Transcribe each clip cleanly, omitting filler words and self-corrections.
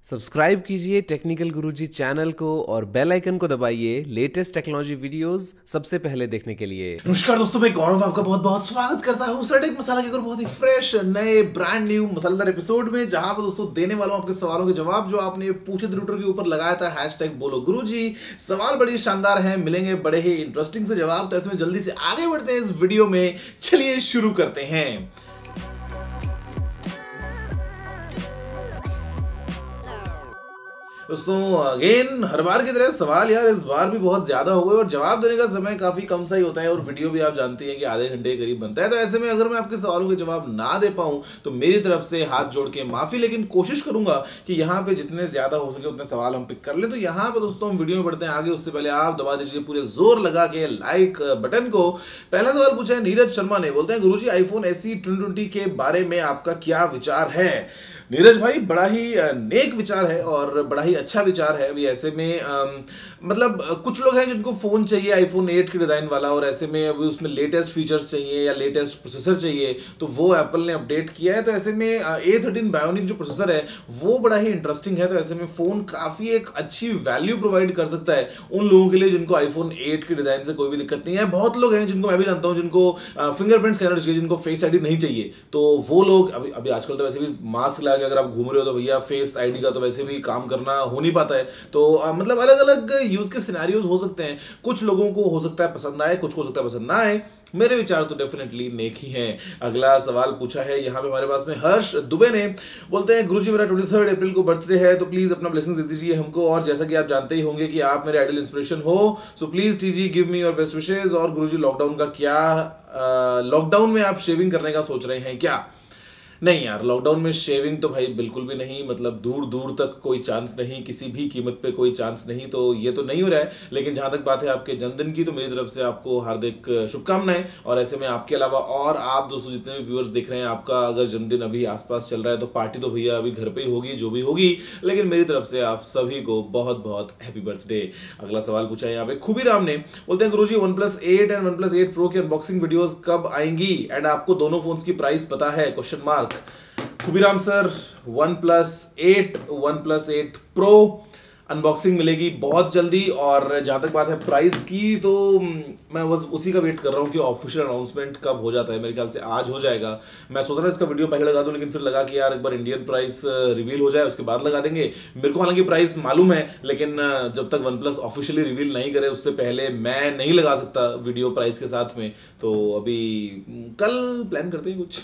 Subscribe कीजिए technical गुरुजी channel को और बेल आइकन को दबाइए लेटेस्ट टेक्नोलॉजी वीडियोस सबसे पहले देखने के लिए। नमस्कार दोस्तों, मैं गौरव आपका बहुत बहुत स्वागत करता हूं सटेक मसाला के बहुत ही फ्रेश नए ब्रांड न्यू मसालेदार एपिसोड में, जहां पर दोस्तों देने वाला हूं आपके सवालों के जवाब जो आपने पूछे ट्विटर के ऊपर लगाया था हैशटैग बोलो गुरुजी। सवाल बड़े शानदार हैं, मिलेंगे बड़े ही इंटरेस्टिंग से जवाब, तो ऐसे में जल्दी से आगे बढ़ते हैं इस वीडियो में। चलिए शुरू करते हैं। दोस्तों अगेन हर बार की तरह सवाल यार इस बार भी बहुत ज्यादा हो गए और जवाब देने का समय काफी कम सा ही होता है और वीडियो भी आप जानते हैं कि आधे घंटे के करीब बनता है। तो ऐसे में अगर मैं आपके सवालों के जवाब ना दे पाऊं तो मेरी तरफ से हाथ जोड़ के माफी, लेकिन कोशिश करूंगा कि यहाँ पे जितने ज्यादा हो सके उतने सवाल हम पिक कर ले। तो यहाँ पे दोस्तों हम वीडियो में बढ़ते हैं आगे, उससे पहले आप दबा दीजिए पूरे जोर लगा के लाइक बटन को। पहला सवाल पूछा है नीरज शर्मा ने, बोलते हैं गुरुजी आईफोन SE 2020 के बारे में आपका क्या विचार है। नीरज भाई बड़ा ही नेक विचार है और बड़ा ही अच्छा विचार है। अभी ऐसे में मतलब कुछ लोग हैं जिनको फोन चाहिए आईफोन 8 के डिजाइन वाला और ऐसे में अभी उसमें लेटेस्ट फीचर्स चाहिए या लेटेस्ट प्रोसेसर चाहिए, तो वो एप्पल ने अपडेट किया है। तो ऐसे में A13 बायोनिक जो प्रोसेसर है वो बड़ा ही इंटरेस्टिंग है। तो ऐसे में फोन काफी एक अच्छी वैल्यू प्रोवाइड कर सकता है उन लोगों के लिए जिनको आईफोन 8 के डिजाइन से कोई भी दिक्कत नहीं है। बहुत लोग हैं जिनको मैं भी जानता हूं जिनको फिंगरप्रिंट स्कैनर चाहिए, जिनको फेस आईडी नहीं चाहिए, तो वो लोग अभी आजकल तो वैसे भी मास्क लगा के अगर आप घूम रहे हो तो भैया फेस आईडी का तो वैसे भी काम करना हो नहीं पाता है। तो मतलब अलग अलग यूज के सिनेरियोज हो सकते हैं। कुछ लोगों को हो सकता है पसंद आए, कुछ को हो सकता है पसंद ना आए। मेरे विचार तो डेफिनेटली नेक ही हैं। अगला सवाल पूछा है यहाँ पे हमारे पास में हर्ष दुबे ने, बोलते हैं गुरुजी मेरा 23 अप्रैल को बर्थडे है, तो प्लीज अपना ब्लेसिंग्स दे दीजिए हमको। और जैसा कि आप जानते ही होंगे कि आप मेरे आइडल इंस्पिरेशन हो, so please TG give me your best wishes. और गुरुजी लॉकडाउन का क्या, लॉकडाउन में आप शेविंग करने का सोच रहे हैं क्या? नहीं यार, लॉकडाउन में शेविंग तो भाई बिल्कुल भी नहीं, मतलब दूर दूर तक कोई चांस नहीं, किसी भी कीमत पे कोई चांस नहीं, तो ये तो नहीं हो रहा है। लेकिन जहां तक बात है आपके जन्मदिन की, तो मेरी तरफ से आपको हार्दिक शुभकामनाएं। और ऐसे में आपके अलावा और आप दोस्तों जितने भी व्यूअर्स देख रहे हैं, आपका अगर जन्मदिन अभी आसपास चल रहा है तो पार्टी तो भैया अभी घर पे ही होगी जो भी होगी, लेकिन मेरी तरफ से आप सभी को बहुत बहुत हैप्पी बर्थडे। अगला सवाल पूछा है यहाँ पे खुबीराम ने, बोलते हैं गुरुजी OnePlus 8 एंड OnePlus 8 Pro की अनबॉक्सिंग वीडियोस कब आएंगी एंड आपको दोनों फोन्स की प्राइस पता है? Question mark. Khubiram sir, OnePlus 8 Pro unboxing मिलेगी बहुत जल्दी। और जहां तक बात है प्राइस की, तो मैं बस उसी का वेट कर रहा हूं कि ऑफिशियल अनाउंसमेंट कब हो जाता है। मेरे ख्याल से आज हो जाएगा। मैं सोच रहा था इसका वीडियो पहले लगा दूं, लेकिन फिर लगा कि यार एक बार इंडियन प्राइस रिवील हो जाए उसके बाद लगा देंगे। मेरे को हालांकि प्राइस मालूम है, लेकिन जब तक OnePlus ऑफिशियली रिवील नहीं करे उससे पहले मैं नहीं लगा सकता वीडियो प्राइस के साथ में। तो अभी कल प्लान करते हैं कुछ।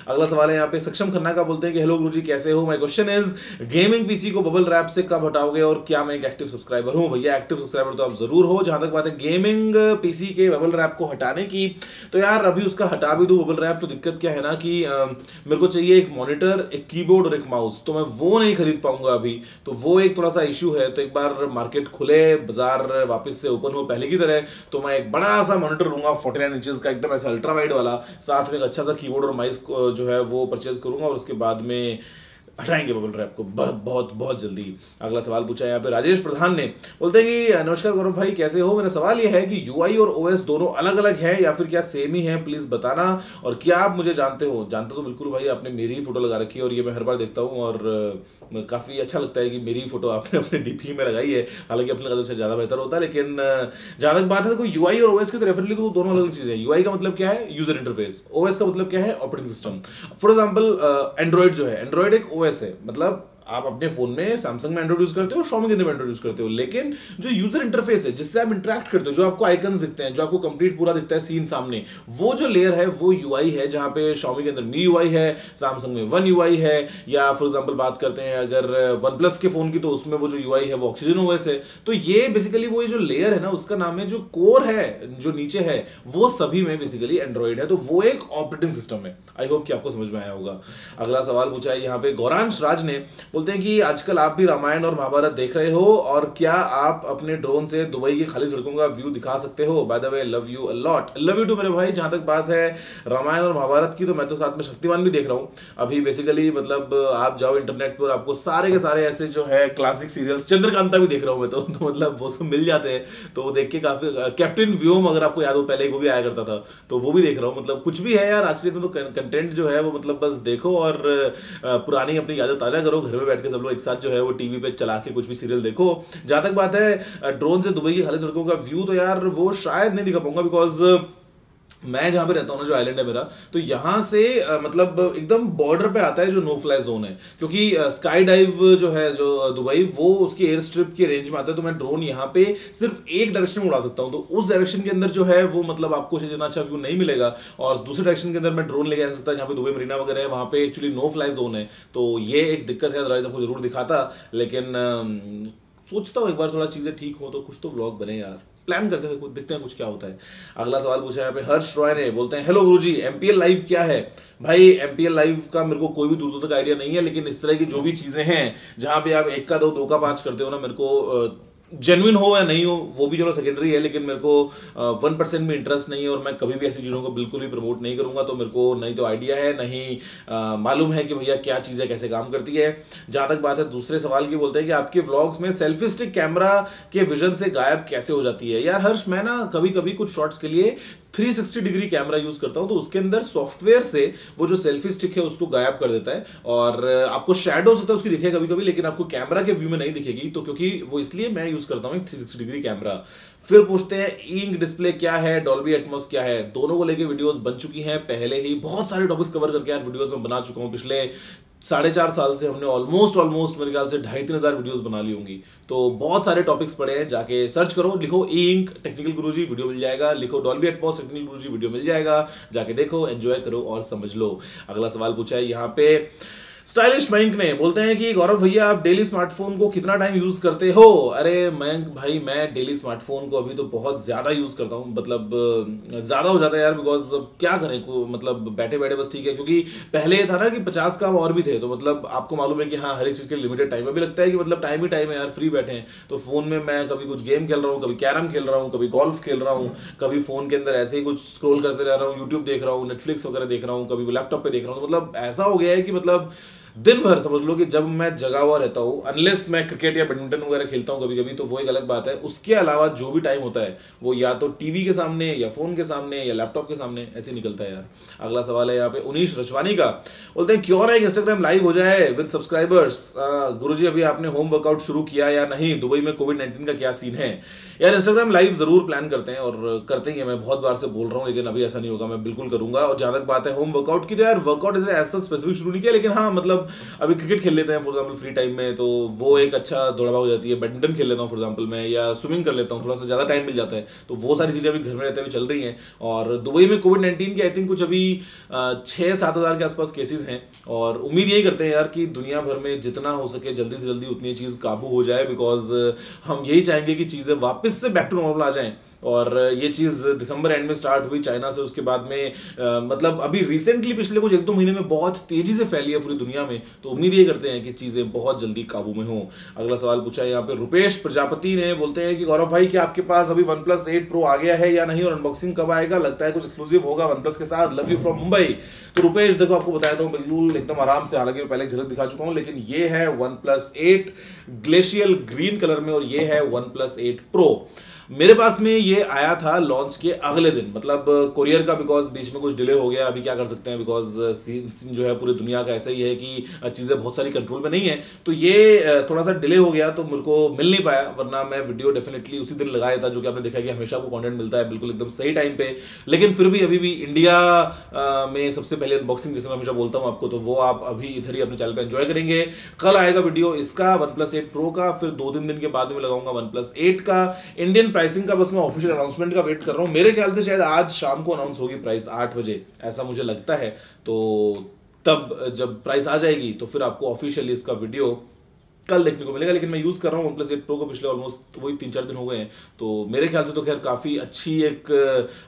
अगला सवाल है यहाँ पे सक्षम खन्ना का, बोलते हैं कि हेलो गुरुजी कैसे हो, my question is gaming PC को बबल रैप से कब हटाओगे और क्या मैं एक एक्टिव सब्सक्राइबर हूं? भैया एक्टिव सब्सक्राइबर तो आप जरूर हो। जहां तक बात है गेमिंग पीसी के बबल रैप को हटाने की, तो यार अभी उसका हटा भी दूं बबल रैप, तो दिक्कत क्या है ना कि मेरे को चाहिए एक मॉनिटर, एक कीबोर्ड और एक माउस, तो मैं वो नहीं खरीद पाऊंगा अभी, तो वो एक थोड़ा सा इश्यू है। तो एक बार मार्केट खुले, बाजार वापस से ओपन हो पहले की तरह, तो मैं एक बड़ा सा मॉनिटर लूंगा 49 इंचेस का, एकदम ऐसा अल्ट्रा वाइड वाला, साथ में एक अच्छा सा कीबोर्ड और माउस जो है वो परचेज करूंगा और उसके बाद में हटाएंगे बबल रैप को बहुत बहुत जल्दी। अगला सवाल पूछा है यहाँ पे राजेश प्रधान ने, बोलते हैं कि नमस्कार गौरव भाई कैसे हो, मेरा सवाल ये है कि UI और OS दोनों अलग अलग है या फिर क्या सेम ही है, प्लीज बताना। और क्या आप मुझे जानते हो? जानते तो बिल्कुल भाई, आपने मेरी ही फोटो लगा रखी है और ये मैं हर बार देखता हूँ और काफी अच्छा लगता है कि मेरी फोटो आपने अपने DP में लगाई है। हालांकि अपने लगा तो ज्यादा बेहतर होता है, लेकिन जहां तक बात है तो UI और OS की तो डेफिनेटली तो दोनों अलग चीजें हैं। UI का मतलब क्या है? User interface. OS का मतलब क्या है? Operating system. For example Android जो है, एंड्रॉइड एक OS है, मतलब आप अपने फोन में सैमसंग में एंड्रॉइड यूज करते हो, Xiaomi के अंदर एंड्रॉइड यूज करते हो, लेकिन जो यूजर इंटरफेस है जिससे आप इंटरेक्ट करते हो, जो आपको आइकन्स दिखते हैं, जो आपको कंप्लीट पूरा दिखता है सीन सामने, वो जो लेयर है वो UI है। जहां पे Xiaomi के अंदर MIUI है, सैमसंग में One UI है, या फॉर एग्जांपल बात करते हैं अगर OnePlus के फोन की, तो उसमें वो जो UI है वो Oxygen OS है। तो ये बेसिकली वो जो लेयर है ना उसका नाम है, जो कोर है जो नीचे है वो सभी में बेसिकली एंड्रॉइड है, तो वो एक ऑपरेटिंग सिस्टम है। आई होप कि आपको समझ में आया होगा। अगला सवाल पूछा है यहाँ पे गौरांश राज ने, बोलते हैं कि आजकल आप भी रामायण और महाभारत देख रहे हो और क्या आप अपने ड्रोन से दुबई की खाली सड़कों का व्यू दिखा सकते हो? By the way love you a lot. Love you too मेरे भाई। जहां तक बात है रामायण और महाभारत की, तो मैं तो साथ में शक्तिमान भी देख रहा हूं अभी। बेसिकली मतलब आप जाओ इंटरनेट पर, आपको सारे के सारे ऐसे जो है क्लासिक सीरियल्स, चंद्रकांता भी देख रहा हूं मैं तो मतलब वो सब मिल जाते हैं, तो वो देख के काफी, कैप्टन व्योम अगर आपको याद हो पहले वो भी आया करता था, तो वो भी देख रहा हूं। मतलब कुछ भी है यार आज के दिन तो कंटेंट जो है वो मतलब बस देखो और पुरानी अपनी यादें ताजा करो, घर में बैठ के सब लोग एक साथ जो है वो टीवी पे चला के कुछ भी सीरियल देखो। जहां तक बात है ड्रोन से दुबई की खाली सड़कों का व्यू, तो यार वो शायद नहीं दिखा पाऊंगा, बिकॉज मैं जहां पे रहता हूँ ना, जो आइलैंड है मेरा, तो यहां से मतलब एकदम बॉर्डर पे आता है जो नो फ्लाई जोन है, क्योंकि स्काई डाइव जो है जो दुबई, वो उसकी एयर स्ट्रिप की रेंज में आता है। तो मैं ड्रोन यहाँ पे सिर्फ एक डायरेक्शन में उड़ा सकता हूँ, तो उस डायरेक्शन के अंदर जो है वो मतलब आपको जितना अच्छा व्यू नहीं मिलेगा। और दूसरे डायरेक्शन के अंदर मैं ड्रोन लेके आ सकता, जहाँ पे दुबई मरीना वगैरह है, वहां पे एक्चुअली नो फ्लाई जोन है। तो ये एक दिक्कत है, आपको जरूर दिखाता, लेकिन सोचता हूँ एक बार थोड़ा चीजें ठीक हो तो कुछ तो व्लॉग बने यार, प्लान करते थे, देखते हैं कुछ क्या होता है। अगला सवाल पूछा है यहाँ पे हर्ष रॉय ने, बोलते हैं हेलो गुरुजी, एमपीएल लाइव क्या है? भाई एमपीएल लाइव का मेरे को कोई भी दूर दूर तक आइडिया नहीं है, लेकिन इस तरह की जो भी चीजें हैं जहां पे आप 1 का 2, 2 का 5 करते हो ना, मेरे को जेन्युइन हो या नहीं हो वो भी चलो सेकेंडरी है, लेकिन मेरे को 1% भी इंटरेस्ट नहीं है, और मैं कभी भी ऐसी चीजों को बिल्कुल भी प्रमोट नहीं करूंगा। तो मेरे को नहीं तो आइडिया है, नहीं मालूम है कि भैया क्या चीज है, कैसे काम करती है। जहां तक बात है दूसरे सवाल की, बोलते हैं कि आपके व्लॉग्स में सेल्फी स्टिक कैमरा के विजन से गायब कैसे हो जाती है? यार हर्ष, मैं ना कभी कभी कुछ शॉट्स के लिए 360 डिग्री कैमरा यूज करता हूं, तो उसके अंदर सॉफ्टवेयर से वो जो सेल्फी स्टिक है उसको गायब कर देता है, और आपको शैडोज होता है उसकी दिखेगा कभी कभी, लेकिन आपको कैमरा के व्यू में नहीं दिखेगी। तो क्योंकि वो इसलिए मैं यूज करता हूं 360 डिग्री कैमरा। फिर पूछते हैं इंक डिस्प्ले क्या है, डॉल्बी एटमॉस क्या है? दोनों को लेके वीडियोस बन चुकी हैं पहले ही, बहुत सारे टॉपिक्स कवर करके यार वीडियोस में बना चुका हूं। पिछले 4.5 साल से हमने ऑलमोस्ट मेरे ख्याल से 2,500-3 हजार वीडियोस बना ली होंगी। तो बहुत सारे टॉपिक्स पड़े हैं, जाके सर्च करो, लिखो ई इंक टेक्निकल गुरुजी, वीडियो मिल जाएगा। लिखो डॉल्बी एटमॉस टेक्निकल गुरुजी, वीडियो मिल जाएगा। जाके देखो, एंजॉय करो और समझ लो। अगला सवाल पूछा है यहाँ पे स्टाइलिश मयंक ने, बोलते हैं कि गौरव भैया आप डेली स्मार्टफोन को कितना टाइम यूज करते हो? अरे मयंक भाई, मैं डेली स्मार्टफोन को अभी तो बहुत ज्यादा यूज करता हूं, मतलब ज्यादा हो जाता है यार, बिकॉज क्या करें को, मतलब बैठे बैठे बस ठीक है। क्योंकि पहले ये था ना कि 50 काम और भी थे, तो मतलब आपको मालूम है कि हाँ हर एक चीज के लिमिटेड टाइम, अभी लगता है कि मतलब टाइम ही टाइम है यार, फ्री बैठे हैं तो फोन में मैं कभी कुछ गेम खेल रहा हूँ, कभी कैरम खेल रहा हूँ, कभी गोल्फ खेल रहा हूँ, कभी फोन के अंदर ऐसे ही कुछ स्क्रॉल करते रह रहा हूँ, यूट्यूब देख रहा हूँ, नेटफ्लिक्स वगैरह देख रहा हूँ, कभी लैपटॉप पे देख रहा हूँ। तो मतलब ऐसा हो गया है कि मतलब दिन भर समझ लो कि जब मैं जगा हुआ रहता हूं, अनलेस मैं क्रिकेट या बैडमिंटन वगैरह खेलता हूं कभी कभी, तो वो एक अलग बात है। उसके अलावा जो भी टाइम होता है वो या तो टीवी के सामने, या फोन के सामने, या लैपटॉप के सामने ऐसे निकलता है यार। अगला सवाल है यहाँ पे उनीश रचवानी का, बोलते हैं क्यों ना एक इंस्टाग्राम लाइव हो जाए विद सब्सक्राइबर्स? गुरुजी अभी आपने होम वर्कआउट शुरू किया या नहीं? दुबई में कोविड-19 का क्या सीन है? यार इंस्टाग्राम लाइव जरूर प्लान करते हैं, और करते ही है, मैं बहुत बार से बोल रहा हूँ, लेकिन अभी ऐसा नहीं होगा, मैं बिल्कुल करूंगा। और जहां तक बात है होम वर्कआउट की, तो यार वर्कआउट ऐसा स्पेसिफिक शुरू नहीं किया, लेकिन हाँ मतलब अभी क्रिकेट खेल लेते हैं फॉर एग्जांपल फ्री टाइम में, तो वो एक अच्छा दौड़ावा हो जाती है। बैडमिंटन खेल लेता हूँ फॉर एग्जांपल मैं, या स्विमिंग कर लेता हूँ, थोड़ा सा ज्यादा टाइम मिल जाता है। तो वो सारी चीजें अभी घर में रहते हुए चल रही हैं। और दुबई में कोविड-19 के आई थिंक कुछ अभी 6-7 हजार के आसपास केसेस हैं, और उम्मीद यही करते हैं यार कि दुनिया भर में जितना हो सके जल्दी से जल्दी उतनी चीज काबू हो जाए, बिकॉज हम यही चाहेंगे कि चीजें वापस से बैक टू नॉर्मल आ जाएं। और ये चीज दिसंबर एंड में स्टार्ट हुई चाइना से, उसके बाद में मतलब अभी रिसेंटली पिछले कुछ 1-2 महीने में बहुत तेजी से फैली है पूरी दुनिया में। तो उम्मीद ये करते हैं कि चीजें बहुत जल्दी काबू में हो। अगला सवाल पूछा है यहाँ पे रुपेश प्रजापति ने, बोलते हैं कि गौरव भाई क्या आपके पास अभी OnePlus 8 Pro आ गया है या नहीं, और अनबॉक्सिंग कब आएगा? लगता है कुछ एक्सक्लूसिव होगा OnePlus के साथ। Love you from Mumbai. तो रुपेश देखो, आपको बताया था बिल्कुल एकदम आराम से, हालांकि मैं पहले झलक दिखा चुका हूं, लेकिन ये है OnePlus 8 ग्लेशियल ग्रीन कलर में, और ये है OnePlus 8 Pro। मेरे पास में ये आया था लॉन्च के अगले दिन, मतलब कोरियर का, बिकॉज बीच में कुछ डिले हो गया। अभी क्या कर सकते हैं, बिकॉज सीन जो है पूरी दुनिया का ऐसा ही है कि चीजें बहुत सारी कंट्रोल में नहीं है। तो ये थोड़ा सा डिले हो गया, तो मेरे को मिल नहीं पाया, वरना मैं वीडियो डेफिनेटली उसी दिन लगाया था, जो कि आपने देखा कि हमेशा आपको कंटेंट मिलता है बिल्कुल एकदम सही टाइम पे। लेकिन फिर भी अभी भी इंडिया में सबसे पहले अनबॉक्सिंग, जैसे मैं हमेशा बोलता हूँ आपको, तो वो आप अभी इधर ही अपने चैनल पे एंजॉय करेंगे। कल आएगा वीडियो इसका OnePlus 8 Pro का, फिर 2-3 दिन के बाद में लगाऊंगा OnePlus 8 का। इंडियन प्राइसिंग का बस मैं ऑफिशियल अनाउंसमेंट का वेट कर रहा हूं। मेरे ख्याल से शायद आज शाम को अनाउंस होगी प्राइस 8 बजे, ऐसा मुझे लगता है। तो तब जब प्राइस आ जाएगी तो फिर आपको ऑफिशियली इसका वीडियो कल देखने को मिलेगा। लेकिन मैं यूज कर रहा हूँ OnePlus 8 Pro को पिछले ऑलमोस्ट वही 3-4 दिन हो गए हैं, तो मेरे ख्याल से तो खैर काफी अच्छी एक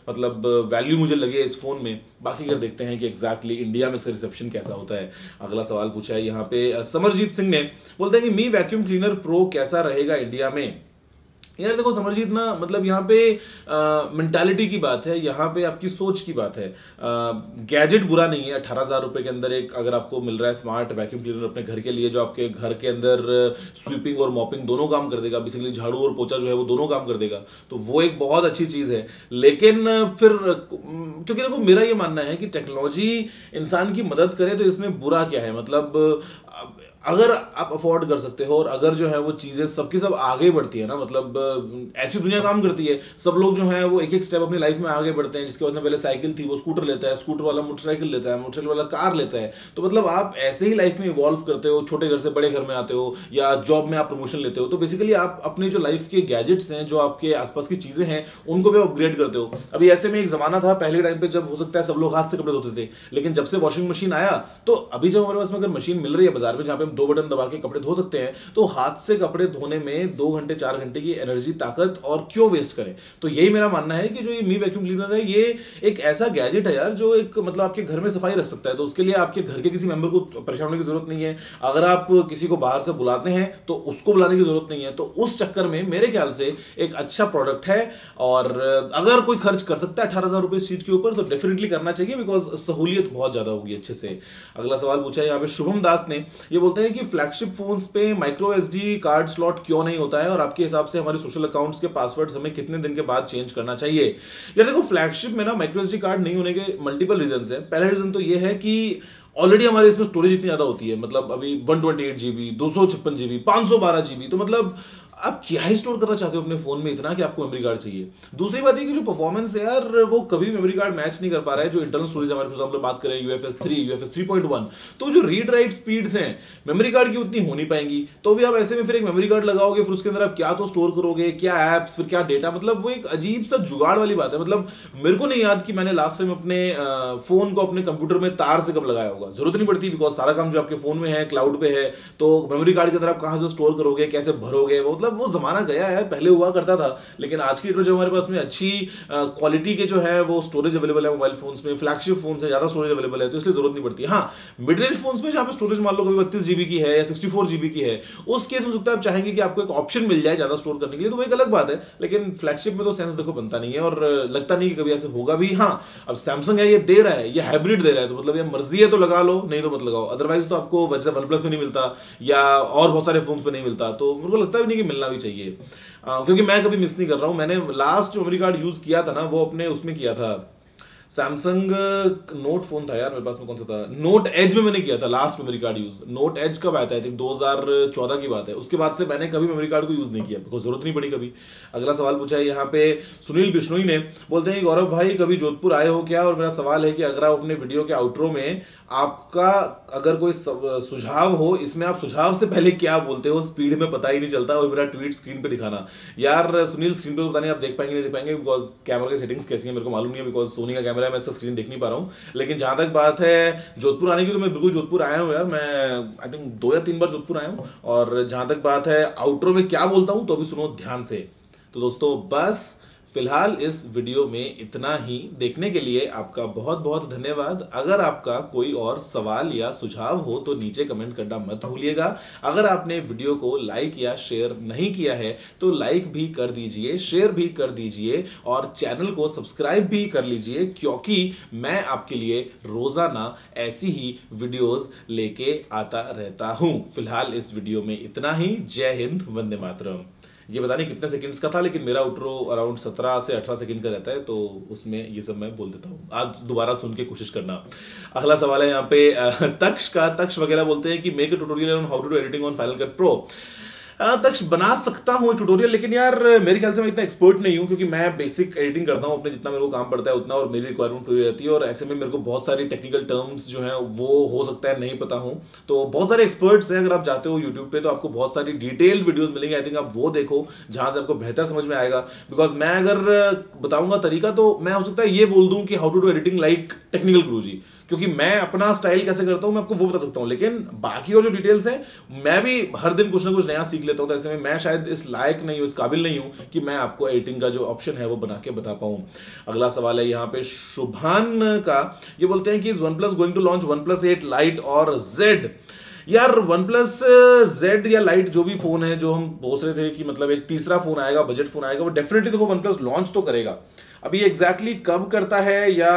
मतलब वैल्यू मुझे लगी है इस फोन में। बाकी कर देखते हैं कि एग्जैक्टली इंडिया में इसका रिसेप्शन कैसा होता है। अगला सवाल पूछा है यहाँ पे समरजीत सिंह ने, बोलते हैं कि मी वैक्यूम क्लीनर प्रो कैसा रहेगा इंडिया में? यार देखो समरजीत ना, मतलब यहाँ पे मेंटालिटी की बात है, यहाँ पे आपकी सोच की बात है। गैजेट बुरा नहीं है। 18,000 रुपए के अंदर एक अगर आपको मिल रहा है स्मार्ट वैक्यूम क्लीनर अपने घर के लिए, जो आपके घर के अंदर स्वीपिंग और मॉपिंग दोनों काम कर देगा, बेसिकली झाड़ू और पोछा जो है वो दोनों काम कर देगा, तो वो एक बहुत अच्छी चीज है। लेकिन फिर क्योंकि देखो मेरा ये मानना है कि टेक्नोलॉजी इंसान की मदद करे तो इसमें बुरा क्या है? मतलब अगर आप अफोर्ड कर सकते हो और अगर जो है वो चीजें सबकी सब आगे बढ़ती है ना, मतलब ऐसी दुनिया काम करती है, सब लोग जो है वो एक एक स्टेप अपनी लाइफ में आगे बढ़ते हैं। जिसकी वजह से पहले साइकिल थी वो स्कूटर लेता है, स्कूटर वाला मोटरसाइकिल लेता है, मोटरसाइकिल वाला कार लेता है। तो मतलब आप ऐसे ही लाइफ में इवॉल्व करते हो, छोटे घर से बड़े घर में आते हो या जॉब में आप प्रमोशन लेते हो। तो बेसिकली आप अपने जो लाइफ के गैजेट्स हैं, जो आपके आसपास की चीजें हैं, उनको भी अपग्रेड करते हो। अभी ऐसे में एक जमाना था पहले टाइम पे जब हो सकता है सब लोग हाथ से कपड़े धोते थे, लेकिन जब से वॉशिंग मशीन आया तो अभी जब हमारे पास में अगर मशीन मिल रही है बाजार में जहां पे हम 2 बटन दबा के कपड़े धो सकते हैं, तो हाथ से कपड़े धोने में 2 घंटे 4 घंटे की एनर्जी ताकत और क्यों वेस्ट करें। तो यही मेरा मानना है कि जो ये मी वैक्यूम क्लीनर है ये एक ऐसा गैजेट है यार जो एक मतलब आपके घर में सफाई रख सकता है। तो उसके लिए आपके घर के किसी मेंबर को परेशान होने की जरूरत नहीं है। अगर आप किसी को बाहर से बुलाते हैं तो उसको बुलाने की जरूरत नहीं है। तो उस चक्कर में मेरे ख्याल से एक अच्छा प्रोडक्ट है और अगर कोई खर्च कर सकता है 18,000 रुपए इस चीज के ऊपर तो डेफिनेटली करना चाहिए, बिकॉज सहूलियत बहुत ज्यादा होगी अच्छे से। अगला सवाल पूछा है यहाँ पे शुभम दास ने, ये बोलते हैं कि फ्लैगशिप फोन्स पे माइक्रो एसडी कार्ड स्लॉट क्यों नहीं होता है और आपके हिसाब से हमारे सोशल अकाउंट्स के पासवर्ड्स हमें कितने दिन के बाद चेंज करना चाहिए। यार देखो, फ्लैगशिप में ना माइक्रो एसडी कार्ड नहीं होने के मल्टीपल रीजन है। पहला रीजन तो ये है कि ऑलरेडी हमारे इसमें स्टोरेज इतनी ज्यादा होती है, मतलब अभी 128 GB, 256 GB, 512 GB, तो मतलब आप क्या ही स्टोर करना चाहते हो अपने फोन में इतना कि आपको मेमोरी कार्ड चाहिए। दूसरी बात है कि जो परफॉर्मेंस है यार वो कभी मेमोरी कार्ड मैच नहीं कर पा रहा है जो इंटरनल स्टोरेज हमारे फॉर एग्जांपल बात करें UFS 3, UFS 3.1, तो जो रीड राइट स्पीड्स हैं मेमोरी कार्ड की उतनी हो नहीं पाएंगी। तो भी आप ऐसे में फिर एक मेमोरी कार्ड लगाओगे, फिर उसके अंदर आप क्या तो स्टोर करोगे, क्या एप्स, फिर क्या डेटा, मतलब वो एक अजीब सा जुगाड़ वाली बात है। मतलब मेरे को नहीं याद कि मैंने लास्ट टाइम अपने फोन को अपने कंप्यूटर में तार से कब लगाया होगा। जरूरत नहीं पड़ती, बिकॉज सारा काम जो आपके फोन में है क्लाउड पे है। तो मेमोरी कार्ड के अंदर आप कहां से स्टोर करोगे, कैसे भरोगे, मतलब वो जमाना गया है, पहले हुआ करता था। लेकिन आज की डेट में जो हमारे पास में अच्छी क्वालिटी के जो है वो स्टोरेज अवेलेबल है मोबाइल फोन्स में, फ्लैगशिप फोन से ज्यादा स्टोरेज अवेलेबल है, तो इसलिए जरूरत नहीं पड़ती। हाँ, मिड रेंज फोन्स में जहां पे स्टोरेज मान लो कभी 32 GB की है या 64 GB की है, उस केस में सकता है आप चाहेंगे कि आपको एक ऑप्शन मिल जाए ज्यादा स्टोर करने के लिए, तो वो एक अलग बात है। लेकिन फ्लैगशिप में तो सेंस देखो बनता नहीं है और लगता नहीं कि कभी ऐसे होगा भी। हाँ, अब सैमसंग है, ये दे रहा है, ये हाइब्रिड दे रहा है, तो मतलब ये मर्जी है तो लगा लो, नहीं तो मत लगाओ। अदरवाइज तो आपको वजह OnePlus में नहीं मिलता या और बहुत सारे फोन्स पे नहीं मिलता, तो मेरे को लगता भी नहीं कि मिलना भी चाहिए। क्योंकि मैं कभी मिस नहीं कर रहा हूं। मैंने लास्ट जो मेमोरी कार्ड यूज किया था ना वो अपने उसमें किया था, सैमसंग नोट फोन था यार मेरे पास में, कौन सा था, नोट एज में मैंने किया था last memory card use. Note edge कब आया था, आई थिंक 2014 की बात है। उसके बाद से मैंने कभी मेमोरी कार्ड को यूज नहीं किया, बिकॉज जरूरत नहीं पड़ी कभी। अगला सवाल पूछा है यहाँ पे सुनील बिश्नोई ने, बोलते हैं गौरव भाई कभी जोधपुर आए हो क्या, और मेरा सवाल है कि अगर आप अपने वीडियो के आउटरो में आपका अगर कोई सुझाव हो, इसमें आप सुझाव से पहले क्या बोलते हो, स्पीड में पता ही नहीं चलता, और मेरा ट्वीट स्क्रीन पे दिखाना। यार सुनील, स्क्रीन पे पता नहीं आप देख पाएंगे नहीं देख पाएंगे, बिकॉज कैमरा की सेटिंग्स कैसी है मेरे को मालूम नहीं है, बिकॉज सोनी का कैमरा है, मैं इसका स्क्रीन देख नहीं पा रहा हूँ। लेकिन जहां तक बात है जोधपुर आने की, तो मैं बिल्कुल जोधपुर आया हूँ यार, मैं आई थिंक 2 या 3 बार जोधपुर आया हूँ। और जहां तक बात है आउटरो में क्या बोलता हूं, तो अभी सुनो ध्यान से। तो दोस्तों बस फिलहाल इस वीडियो में इतना ही। देखने के लिए आपका बहुत बहुत धन्यवाद। अगर आपका कोई और सवाल या सुझाव हो तो नीचे कमेंट करना मत भूलिएगा। अगर आपने वीडियो को लाइक या शेयर नहीं किया है तो लाइक भी कर दीजिए, शेयर भी कर दीजिए और चैनल को सब्सक्राइब भी कर लीजिए, क्योंकि मैं आपके लिए रोजाना ऐसी ही वीडियोस लेके आता रहता हूं। फिलहाल इस वीडियो में इतना ही। जय हिंद, वंदे मातरम। ये पता नहीं कितने सेकंड्स का था, लेकिन मेरा आउटरो अराउंड 17 से 18 सेकंड का रहता है, तो उसमें ये सब मैं बोल देता हूँ। आज दोबारा सुन के कोशिश करना। अगला सवाल है यहाँ पे तक्ष का। तक्ष वगैरह बोलते हैं कि make a tutorial on how to do editing on final cut pro. तक्ष बना सकता हूं ट्यूटोरियल, लेकिन यार मेरे ख्याल से मैं इतना एक्सपर्ट नहीं हूं, क्योंकि मैं बेसिक एडिटिंग करता हूं अपने, जितना मेरे को काम पड़ता है उतना, और मेरी रिक्वायरमेंट पूरी रहती है। और ऐसे में मेरे को बहुत सारी टेक्निकल टर्म्स जो हैं वो हो सकता है नहीं पता हूं। तो बहुत सारे एक्सपर्ट्स हैं, अगर आप जाते हो यूट्यूब पे तो आपको बहुत सारी डिटेल्ड वीडियोस मिलेंगे। आई थिंक आप वो देखो जहां से आपको बेहतर समझ में आएगा। बिकॉज मैं अगर बताऊंगा तरीका तो मैं हो सकता है ये बोल दूं कि how to do editing like technical Guruji, क्योंकि मैं अपना स्टाइल कैसे करता हूं मैं आपको वो बता सकता हूं, लेकिन बाकी और जो डिटेल्स हैं मैं भी हर दिन कुछ ना कुछ नया सीख लेता हूं। तो ऐसे में मैं शायद इस लायक नहीं हूं, इस काबिल नहीं हूं कि मैं आपको एडिटिंग का जो ऑप्शन है वो बना के बता पाऊं। अगला सवाल है यहाँ पे शुभान का। ये बोलते हैं कि is OnePlus going to launch OnePlus 8 Lite और Z। यार OnePlus Z या Lite जो भी फोन है, जो हम सोच रहे थे कि मतलब एक तीसरा फोन आएगा, बजट फोन आएगा, वो डेफिनेटली देखो OnePlus लॉन्च तो करेगा। अभी एग्जैक्टली कब करता है या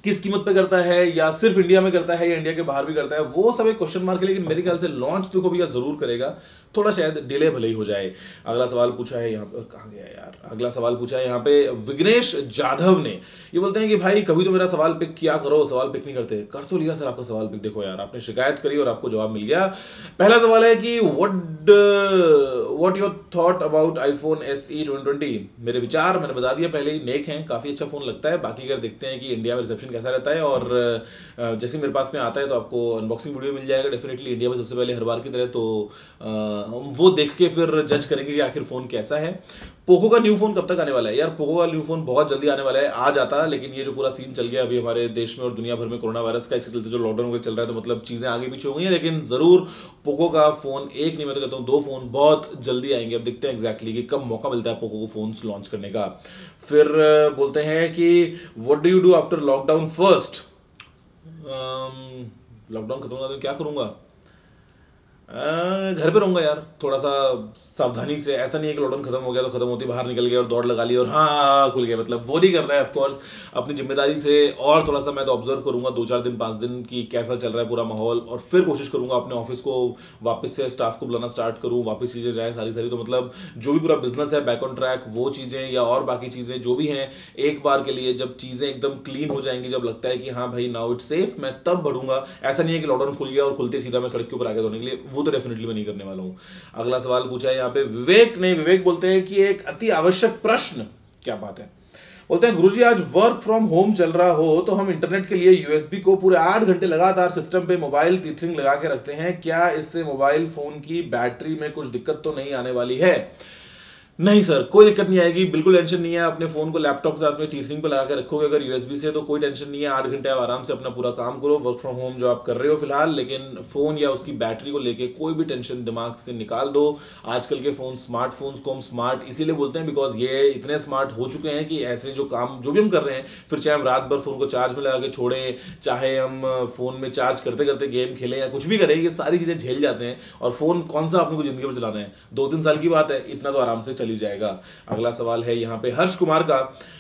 किस कीमत पे करता है, या सिर्फ इंडिया में करता है या इंडिया के बाहर भी करता है, वो सब एक क्वेश्चन मार्क है। लेकिन मेरे ख्याल से लॉन्च तो भैया जरूर करेगा, थोड़ा शायद डिले भले ही हो जाए। अगला सवाल पूछा है यहाँ पे, कहाँ गया यार, अगला सवाल पूछा है यहाँ पे विघ्नेश जाधव ने। ये बोलते हैं कि भाई कभी तो मेरा सवाल पिक किया करो, सवाल पिक नहीं करते। कर तो लिया सर आपका सवाल पिक, देखो यार आपने शिकायत करी और आपको जवाब मिल गया। पहला सवाल है कि what your thought about iPhone SE 2020। मेरे विचार मैंने बता दिया पहले ही, नेक हैं, काफी अच्छा फोन लगता है। बाकी अगर देखते हैं कि इंडिया में रिसेप्शन कैसा रहता है, और जैसे मेरे पास में आता है तो आपको अनबॉक्सिंग वीडियो मिल जाएगा डेफिनेटली इंडिया में सबसे पहले हर बार की तरह, तो वो देख के फिर जज करेंगे कि आखिर फोन कैसा है। पोको का न्यू फोन कब तक आने वाला है यार? पोको का न्यू फोन बहुत जल्दी आने वाला है, आ जाता, लेकिन ये जो पूरा सीन चल गया अभी हमारे देश में और दुनिया भर में कोरोना वायरस का, इसके चलते जो लॉकडाउन वगैरह चल रहा है, तो मतलब चीजें आगे पीछे हो गई हैं। लेकिन जरूर पोको का फोन, एक नहीं मैं तो कहता हूँ 2 फोन बहुत जल्दी आएंगे। अब देखते हैं एग्जैक्टली कि कब मौका मिलता है पोको को फोन लॉन्च करने का। फिर बोलते हैं कि what do you do after lockdown first. Lockdown खत्म होगा तो क्या करूंगा? घर पे रहूंगा यार, थोड़ा सा सावधानी से। ऐसा नहीं है कि लॉकडाउन खत्म हो गया तो खत्म होती बाहर निकल गया और दौड़ लगा ली और हाँ खुल गया, मतलब वो नहीं करना है। ऑफकोर्स अपनी जिम्मेदारी से, और थोड़ा सा मैं तो ऑब्जर्व करूंगा 2-4 दिन 5 दिन की कैसा चल रहा है पूरा माहौल, और फिर कोशिश करूंगा अपने ऑफिस को वापस से स्टाफ को बुलाना स्टार्ट करूँ, वापस चीजें जाए सारी। तो मतलब जो भी पूरा बिजनेस है बैक ऑन ट्रैक, वो चीजें या और बाकी चीजें जो भी हैं, एक बार के लिए जब चीजें एकदम क्लीन हो जाएंगी, जब लगता है कि हाँ भाई नाउ इट्स सेफ, मैं तब बढ़ूंगा। ऐसा नहीं है कि लॉकडाउन खुल गया और खुलते सीधा मैं सड़क के ऊपर आगे धोने के लिए, वो तो डेफिनेटली मैं नहीं करने वाला हूं। अगला सवाल पूछा है यहाँ पे विवेक ने। विवेक बोलते हैं कि एक अति आवश्यक प्रश्न, क्या बात है, बोलते हैं गुरुजी आज वर्क फ्रॉम होम चल रहा हो तो हम इंटरनेट के लिए USB को पूरे 8 घंटे लगातार सिस्टम पे मोबाइल टीथरिंग लगा के रखते हैं, क्या इससे मोबाइल फोन की बैटरी में कुछ दिक्कत तो नहीं आने वाली है? नहीं सर, कोई दिक्कत नहीं आएगी, बिल्कुल टेंशन नहीं है। अपने फोन को लैपटॉप के साथ में टीथरिंग पे लगा के रखोगे अगर USB से, तो कोई टेंशन नहीं है। 8 घंटे आप आराम से अपना पूरा काम करो, वर्क फ्रॉम होम जो आप कर रहे हो फिलहाल। लेकिन फोन या उसकी बैटरी को लेके कोई भी टेंशन दिमाग से निकाल दो। आजकल के फोन, स्मार्टफोन्स को हम स्मार्ट इसीलिए बोलते हैं बिकॉज ये इतने स्मार्ट हो चुके हैं कि ऐसे जो काम जो भी हम कर रहे हैं, फिर चाहे हम रात भर फोन को चार्ज में लगा के छोड़े, चाहे हम फोन में चार्ज करते करते गेम खेलें या कुछ भी करें, ये सारी चीजें झेल जाते हैं। और फोन कौन सा अपने को जिंदगी में चलाना है, 2-3 साल की बात है, इतना तो आराम से चल ही जाएगा। अगला सवाल है यहाँ पे हर्ष कुमार का।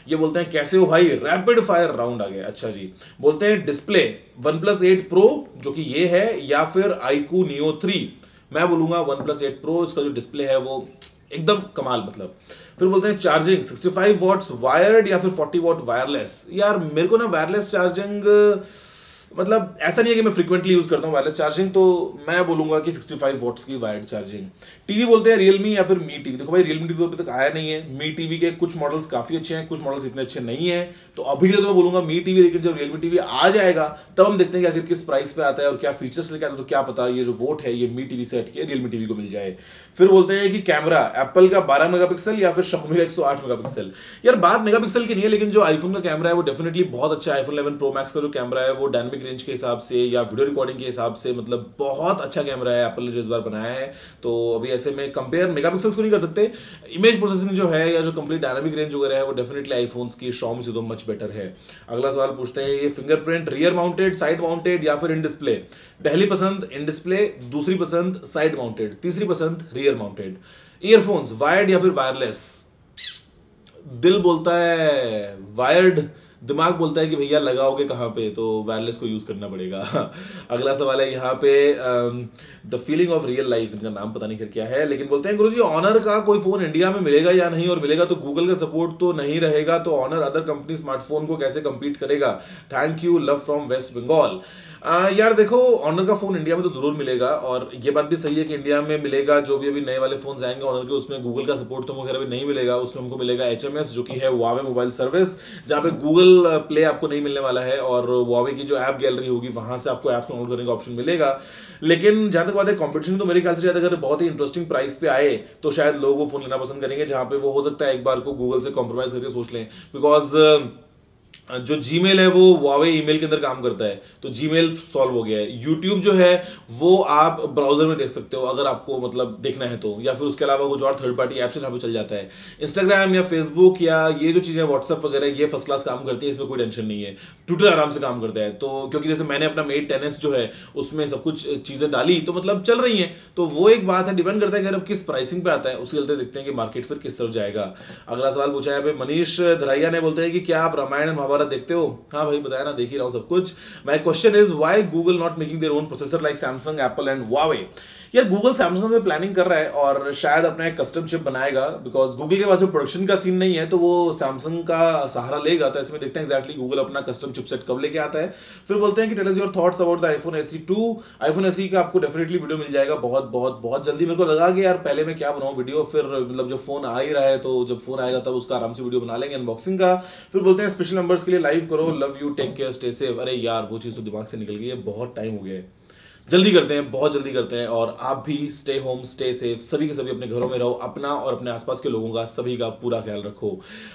ये बोलते हैं कैसे हो भाई, रैपिड फायर राउंड आ गया। अच्छा जी, बोलते हैं डिस्प्ले OnePlus 8 Pro जो कि ये है, या फिर iQOO Neo 3। मैं बोलूंगा OnePlus 8 Pro, इसका जो डिस्प्ले है वो एकदम कमाल, मतलब। फिर बोलते हैं चार्जिंग 65 वॉट्स वायर्ड या फिर 40 वॉट वायरलेस। यार मेरे को ना वायरलेस चार्जिंग, मतलब ऐसा नहीं है कि मैं फ्रीक्वेंटली यूज करता हूँ वायरलेस चार्जिंग, तो मैं बोलूंगा कि 65 वॉट्स की वायर्ड चार्जिंग। टीवी बोलते हैं रियलमी या फिर मी टीवी। देखो भाई रियलमी टीवी अभी तक आया नहीं है, मी टीवी के कुछ मॉडल्स काफी अच्छे हैं, कुछ मॉडल्स इतने अच्छे नहीं है, तो अभी के लिए तो मैं बोलूंगा मी टीवी। लेकिन जब रियलमी टीवी आ जाएगा तब हम देखते हैं कि आखिर किस प्राइस पे आता है और क्या फीचर्स लेके आता है, तो क्या पता ये जो वोट है ये मी टीवी से हटके रियलमी टीवी को मिल जाए। फिर बोलते हैं कि कैमरा एप्पल का 12 मेगापिक्सल या फिर Xiaomi का 108 मेगापिक्सल। यार बात मेगापिक्सल की नहीं है, लेकिन जो आईफोन का कैमरा है वो डेफिनेटली बहुत अच्छा है। आईफोन 11 प्रो मैक्स का जो कैमरा है वो डायनामिक रेंज के हिसाब से या वीडियो रिकॉर्डिंग के हिसाब से मतलब बहुत अच्छा कैमरा है एप्पल ने जो इस बार बनाया है। तो अभी ऐसे में कंपेयर मेगापिक्सल्स को नहीं कर सकते। इमेज प्रोसेसिंग जो है या जो कंप्लीट डायनामिक रेंज वगैरह है वो डेफिनेटली आईफोन्स की Xiaomi से तो मच बेटर है। अगला सवाल पूछते हैं ये fingerprint rear mounted, side mounted या फिर इन डिस्प्ले। पहली पसंद इन डिस्प्ले, दूसरी पसंद साइड माउंटेड, तीसरी पसंद रियर माउंटेड। ईयरफोन्स वायर्ड या फिर वायरलेस। दिल बोलता है वायर्ड, दिमाग बोलता है कि भैया लगाओगे कहां पे, तो वायरलेस को यूज करना पड़ेगा। अगला सवाल है यहाँ पे the feeling of real life, इनका नाम पता नहीं फिर क्या है, लेकिन बोलते हैं गुरुजी ऑनर का कोई फोन इंडिया में मिलेगा या नहीं, और मिलेगा तो गूगल का सपोर्ट तो नहीं रहेगा, तो ऑनर अदर कंपनी स्मार्टफोन को कैसे compete करेगा? Thank you, love from West Bengal. यार देखो ऑनर का फोन इंडिया में तो जरूर मिलेगा, और ये बात भी सही है कि इंडिया में मिलेगा। जो भी अभी नए वाले फोन आएंगे ऑनर के, उसमें गूगल का सपोर्ट तो वगैरह भी नहीं मिलेगा, उसमें हमको मिलेगा HMS जो कि है Huawei मोबाइल सर्विस, जहां पे गूगल प्ले आपको नहीं मिलने वाला है, और Huawei की जो ऐप गैलरी होगी वहां से आपको ऐप डाउनलोड करने का ऑप्शन मिलेगा। लेकिन जहां तक बात है कॉम्पिटिशन, तो मेरे ख्याल से अगर बहुत ही इंटरेस्टिंग प्राइस पे आए तो शायद लोग वो फोन लेना पसंद करेंगे, जहां पे वो हो सकता है एक बार को गूगल से कॉम्प्रोमाइज करके सोच लें। बिकॉज जो जीमेल है वो Huawei ईमेल के अंदर काम करता है, तो जीमेल सॉल्व हो गया है। यूट्यूब जो है वो आप ब्राउजर में देख सकते हो अगर आपको मतलब देखना है तो, या फिर उसके अलावा कुछ और थर्ड पार्टी ऐप से जहां पे चल जाता है। इंस्टाग्राम या फेसबुक या ये जो चीजें व्हाट्सएप वगैरह ये फर्स्ट क्लास काम करती है, इसमें कोई टेंशन नहीं है। ट्विटर आराम से काम करता है, तो क्योंकि जैसे मैंने अपना Mate 10s जो है उसमें सब कुछ चीजें डाली तो मतलब चल रही है, तो वो एक बात है, डिपेंड करता है कि अब किस प्राइसिंग पे आता है, उसके चलते देखते हैं कि मार्केट फिर किस तरफ जाएगा। अगला सवाल पूछा है मनीष धराइया ने, बोलते हैं कि क्या आप रामायण महाभारत देखते हो? हाँ भाई बताया ना, देख ही रहा हूँ सब कुछ। My question is why Google not making their own processor like Samsung, Apple and Huawei? यार गूगल सैमसंग में प्लानिंग कर रहा है और शायद अपना एक कस्टम चिप बनाएगा, बिकॉज गूगल के पास प्रोडक्शन का सीन नहीं है तो वो सैमसंग का सहारा लेगा। तो ऐसे में देखते हैं एक्जैक्टली गूगल अपना कस्टम चिपसेट कब लेके आता है। फिर बोलते हैं कि tell us your thoughts about the iPhone SE 2। IPhone SE का आपको डेफिनेटली वीडियो मिल जाएगा बहुत बहुत बहुत जल्दी। मेरे को लगा कि यार पहले मैं क्या बनाऊं वीडियो, फिर मतलब जब फोन आ ही रहा है तो जब फोन आएगा तब उसका आराम से वीडियो बना लेंगे अनबॉक्सिंग का। फिर बोलते हैं स्पेशल नंबर्स के लिए लाइव करो, love you, take care, stay safe. अरे यार वो चीज तो दिमाग से निकल गई है, बहुत टाइम हो गया है। जल्दी करते हैं, बहुत जल्दी करते हैं। और आप भी स्टे होम, स्टे सेफ, सभी के सभी अपने घरों में रहो, अपना और अपने आसपास के लोगों का सभी का पूरा ख्याल रखो।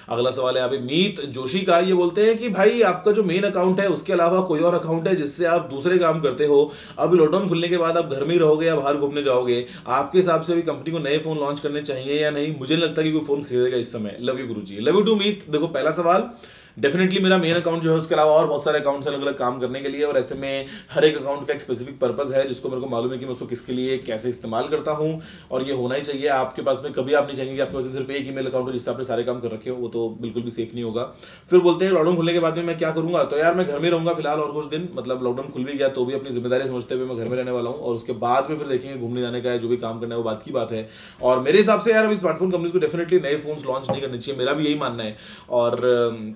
अगला सवाल है यहाँ पे मीत जोशी का। ये बोलते हैं कि भाई आपका जो मेन अकाउंट है उसके अलावा कोई और अकाउंट है जिससे आप दूसरे काम करते हो? अब लॉकडाउन खुलने के बाद आप घर में ही रहोगे या बाहर घूमने जाओगे? आपके हिसाब से भी कंपनी को नए फोन लॉन्च करने चाहिए या नहीं? मुझे नहीं लगता कि कोई फोन खरीदेगा इस समय। Love you Guruji, love you too Meet. देखो पहला सवाल, डेफिनेटली मेरा मेन अकाउंट जो है उसके अलावा और बहुत सारे अकाउंट्स अलग अलग काम करने के लिए, और ऐसे में हर एक अकाउंट का एक स्पेसिफिक पर्पस है जिसको मेरे को मालूम है कि मैं उसको किसके लिए कैसे इस्तेमाल करता हूं, और ये होना ही चाहिए। आपके पास में कभी आप नहीं चाहेंगे कि आपके पास सिर्फ एक ईमेल अकाउंट हो जिससे आपने सारे काम कर रखे हो, वो तो बिल्कुल भी सेफ नहीं होगा। फिर बोलते हैं लॉकडाउन खुलने के बाद में मैं क्या करूंगा? तो यार मैं घर में रहूंगा फिलहाल और कुछ दिन, मतलब लॉकडाउन खुल भी गया तो भी अपनी जिम्मेदारी समझते हुए मैं घर में रहने वाला हूँ, और उसके बाद में फिर देखेंगे घूमने जाने का है, जो भी काम करना है वो बात की बात है। और मेरे हिसाब से यार अभी स्मार्टफोन कंपनीज को डेफिनेटली नए फोन लॉन्च नहीं करने चाहिए, मेरा भी यही मानना है। और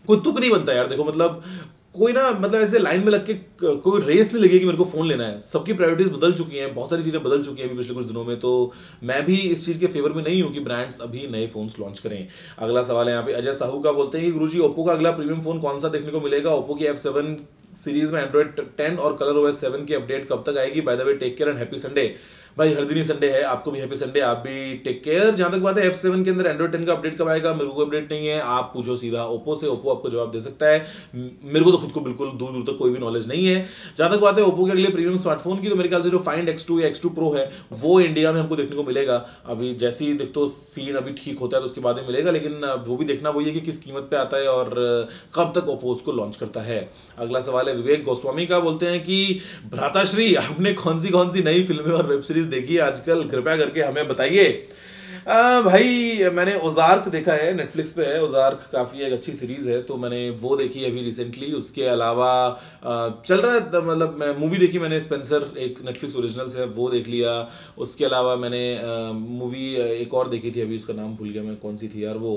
कोई तुक नहीं बनता यार, देखो मतलब कोई ना, मतलब ऐसे लाइन में लग के कोई रेस नहीं लगी कि मेरे को फोन लेना है। सबकी प्रायोरिटीज बदल चुकी हैं, बहुत सारी चीजें बदल चुकी हैं अभी पिछले कुछ दिनों में, तो मैं भी इस चीज के फेवर में नहीं हूं कि ब्रांड्स अभी नए फोन्स लॉन्च करें। अगला सवाल है यहाँ पे अजय साहू का। बोलते हैं कि गुरुजी ओप्पो का अगला प्रीमियम फोन कौन सा देखने को मिलेगा? ओप्पो की F7 सीरीज में एंड्रॉइड 10 और कलर OS 7 की अपडेट कब तक आएगी? By the way take care and happy Sunday. भाई हर दिन ही संडे है, आपको भी हैप्पी संडे, आप भी टेक केयर। जहां तक बात है F7 के अंदर एंड्रॉइड 10 का अपडेट कब आएगा, मेरे को अपडेट नहीं है, आप पूछो सीधा ओप्पो से, ओप्पो आपको जवाब दे सकता है। मेरे को तो खुद को बिल्कुल दूर दूर तक कोई भी नॉलेज नहीं है। जहां तक बात है ओप्पो के अगले प्रीमियम स्मार्टफोन की, तो मेरे ख्याल से जो फाइंड X2 या X2 Pro है वो इंडिया में हमको देखने को मिलेगा। अभी जैसे ही देखो सीन अभी ठीक होता है तो उसके बाद में मिलेगा, लेकिन वो भी देखना वही है कि किस कीमत पे आता है और कब तक ओप्पो उसको लॉन्च करता है। अगला सवाल है विवेक गोस्वामी का। बोलते हैं कि भ्राताश्री आपने कौन सी नई फिल्में और वेब सीरीज देखी है आजकल, कृपया करके हमें बताइए। भाई मैंने ओजार्क देखा है, नेटफ्लिक्स पे है ओजार्क, काफी एक अच्छी सीरीज है, तो मैंने वो देखी अभी रिसेंटली। उसके अलावा चल रहा है, मतलब मैं मूवी देखी मैंने स्पेंसर, एक नेटफ्लिक्स ओरिजिनल से, वो देख लिया। उसके अलावा मैंने मूवी एक और देखी थी, अभी उसका नाम भूल गया मैं, कौन सी थी यार वो,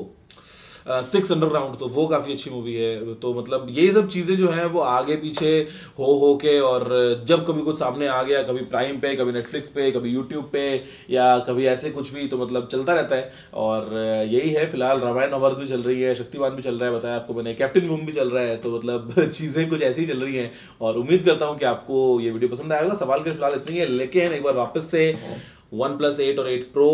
6 अंडरग्राउंड, तो वो काफी अच्छी मूवी है। तो मतलब ये सब चीजें जो हैं वो आगे पीछे हो के, और जब कभी कुछ सामने आ गया, कभी प्राइम पे, कभी नेटफ्लिक्स पे, कभी यूट्यूब पे, या कभी ऐसे कुछ भी, तो मतलब चलता रहता है। और यही है फिलहाल, रामायण महाभारत भी चल रही है, शक्तिमान भी चल रहा है, बताया आपको मैंने, कैप्टन वूम भी चल रहा है, तो मतलब चीजें कुछ ऐसी ही चल रही हैं। और उम्मीद करता हूँ कि आपको ये वीडियो पसंद आएगा। सवाल के फिलहाल इतनी है, लेकिन एक बार वापस से OnePlus 8 और 8 Pro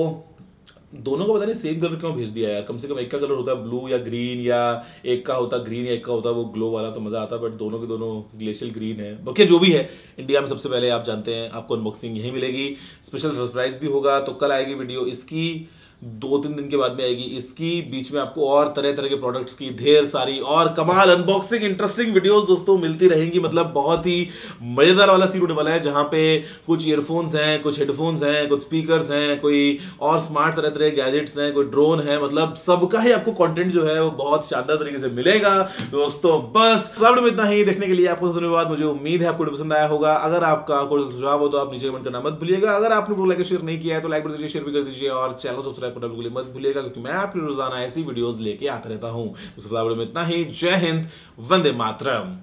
दोनों को पता नहीं सेम कलर क्यों भेज दिया यार। कम से कम एक का कलर होता है ब्लू या ग्रीन, या एक का होता ग्रीन या एक का होता वो ग्लो वाला, तो मजा आता। बट दोनों के दोनों ग्लेशियल ग्रीन है। बाकी जो भी है, इंडिया में सबसे पहले आप जानते हैं आपको अनबॉक्सिंग यही मिलेगी। स्पेशल सरप्राइज भी होगा, तो कल आएगी वीडियो इसकी, 2-3 दिन के बाद में आएगी इसकी। बीच में आपको और तरह तरह के प्रोडक्ट्स की ढेर सारी और कमाल अनबॉक्सिंग इंटरेस्टिंग वीडियोस दोस्तों मिलती रहेंगी। मतलब बहुत ही मजेदार वाला सीन होने वाला है, जहां पे कुछ ईयरफोन्स हैं, कुछ हेडफोन्स हैं, कुछ स्पीकर्स हैं, कोई और स्मार्ट तरह तरह के गैजेट्स हैं, कोई ड्रोन है, मतलब सबका ही आपको कंटेंट जो है वो बहुत शानदार तरीके से मिलेगा दोस्तों। बस में इतना ही। देखने के लिए आपको धन्यवाद। मुझे उम्मीद है आपको पसंद आया होगा। अगर आपका कोई सुझाव हो तो आप नीचे कमेंट करना मत भूलिएगा। अगर आपने लाइक शेयर नहीं किया है तो लाइक कर दीजिए, शेयर भी कर दीजिए, और चैनल सब्सक्राइब करना बिल्कुल मत भूलिएगा, क्योंकि मैं आपके रोजाना ऐसी वीडियोस लेके आता रहता हूं। तो में इतना ही। जय हिंद, वंदे मातरम।